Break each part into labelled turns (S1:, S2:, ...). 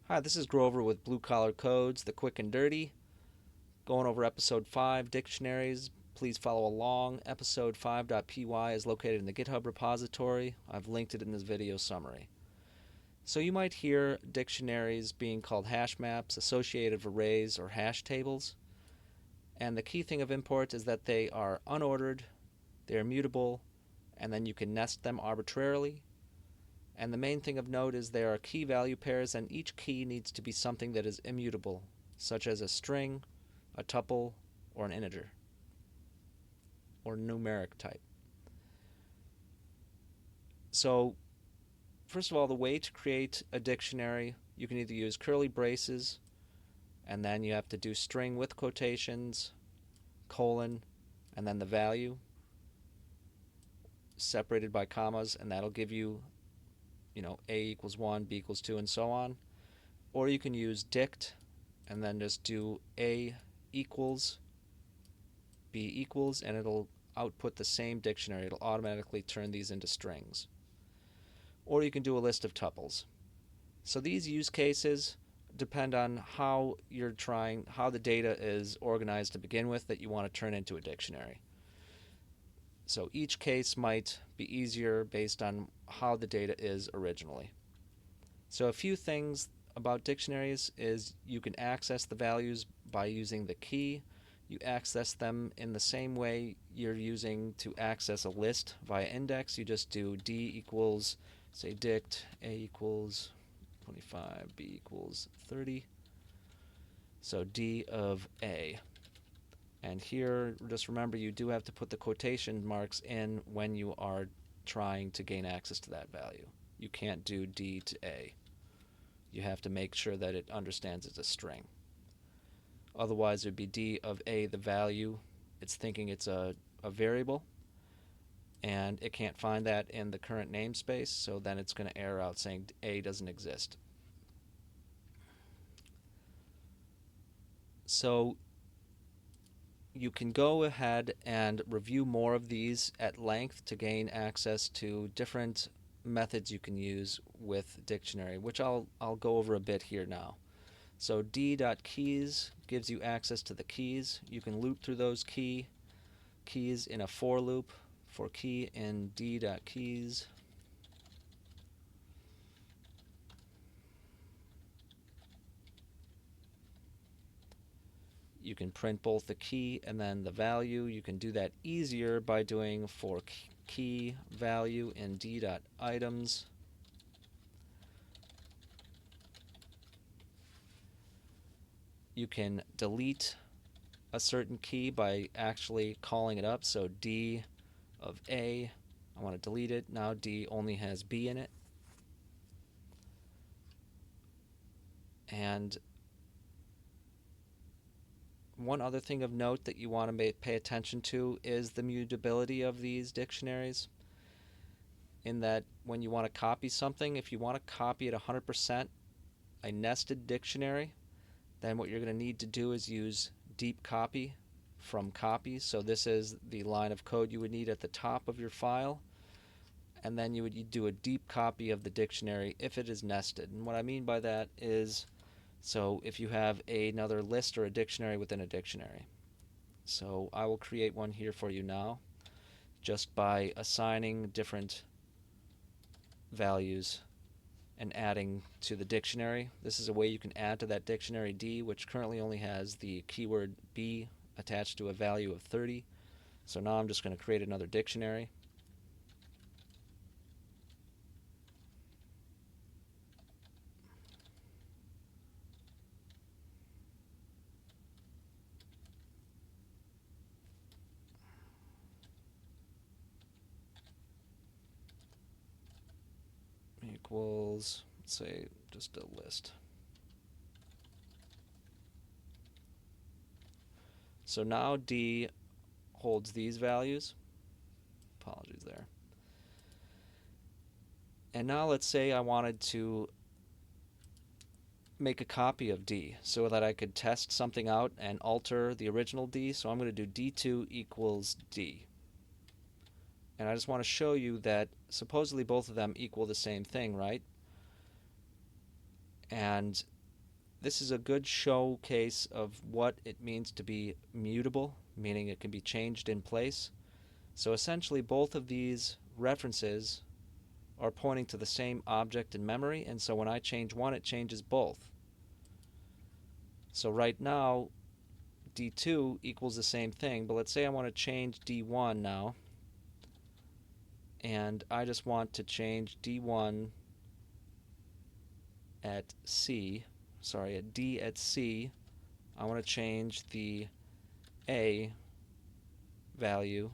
S1: Hi, this is Grover with Blue Collar Codes, the quick and dirty. Going over episode 5, Dictionaries. Please follow along. Episode 5.py is located in the GitHub repository. I've linked it in this video summary. So you might hear dictionaries being called hash maps, associative arrays, or hash tables. And the key thing of import is that they are unordered, they are mutable, and then you can nest them arbitrarily. And the main thing of note is there are key value pairs, and each key needs to be something that is immutable, such as a string, a tuple, or an integer, or numeric type. So, first of all, the way to create a dictionary, you can either use curly braces, and then you have to do string with quotations, colon, and then the value separated by commas, and that'll give you, A equals 1, B equals 2, and so on. Or you can use dict, and then just do A equals B equals, and it'll output the same dictionary. It'll automatically turn these into strings. Or you can do a list of tuples. So these use cases depend on how the data is organized to begin with that you want to turn into a dictionary. So each case might be easier based on how the data is originally. So a few things about dictionaries is you can access the values by using the key. You access them in the same way you're using to access a list via index. You just do d equals, say, dict, a equals 25, b equals 30. So d of a. And here, just remember, you do have to put the quotation marks in when you are trying to gain access to that value. You can't do d to a. You have to make sure that it understands it's a string. Otherwise, it would be d of a, the value. It's thinking it's a variable, and it can't find that in the current namespace, so then it's going to error out saying a doesn't exist. So you can go ahead and review more of these at length to gain access to different methods you can use with dictionary, which I'll go over a bit here now. So d.keys gives you access to the keys. You can loop through those keys in a for loop. For key in d.keys. You can print both the key and then the value. You can do that easier by doing for key value in d.items. You can delete a certain key by actually calling it up. So d of a, I want to delete it. Now d only has b in it. And one other thing of note that you want to pay attention to is the mutability of these dictionaries. In that when you want to copy something, if you want to copy it 100%, a nested dictionary, then what you're going to need to do is use deep copy from copy. So this is the line of code you would need at the top of your file. And then you would do a deep copy of the dictionary if it is nested. And what I mean by that is, so if you have another list or a dictionary within a dictionary. So I will create one here for you now just by assigning different values and adding to the dictionary. This is a way you can add to that dictionary D, which currently only has the keyword B attached to a value of 30. So now I'm just going to create another dictionary. Equals, let's say, just a list. So now D holds these values. Apologies there. And now let's say I wanted to make a copy of D so that I could test something out and alter the original D. So I'm going to do D2 equals D. And I just want to show you that supposedly both of them equal the same thing, right? And this is a good showcase of what it means to be mutable, meaning it can be changed in place. So essentially, both of these references are pointing to the same object in memory, and so when I change one, it changes both. So right now, d2 equals the same thing, but let's say I want to change d1 now, and I just want to change d1 at d at c. I want to change the a value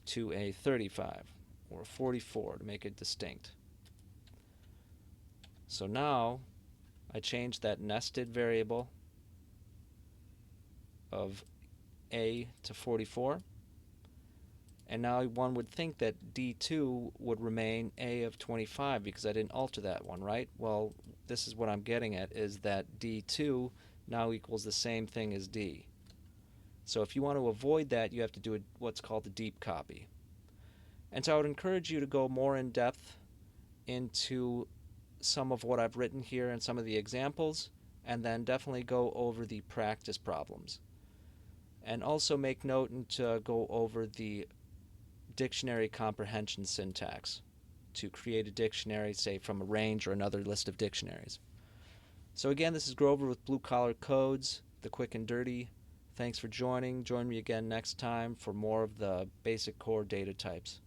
S1: to a 35 or 44 to make it distinct. So now I change that nested variable of a to 44, and now one would think that d2 would remain a of 25 because I didn't alter that one, right? Well, this is what I'm getting at, is that d2 now equals the same thing as d. So if you want to avoid that, you have to do what's called a deep copy. And so I would encourage you to go more in depth into some of what I've written here and some of the examples, and then definitely go over the practice problems. And also make note and to go over the dictionary comprehension syntax to create a dictionary, say from a range or another list of dictionaries. So again, this is Grover with Blue Collar Codes, the quick and dirty. Thanks for joining. Join me again next time for more of the basic core data types.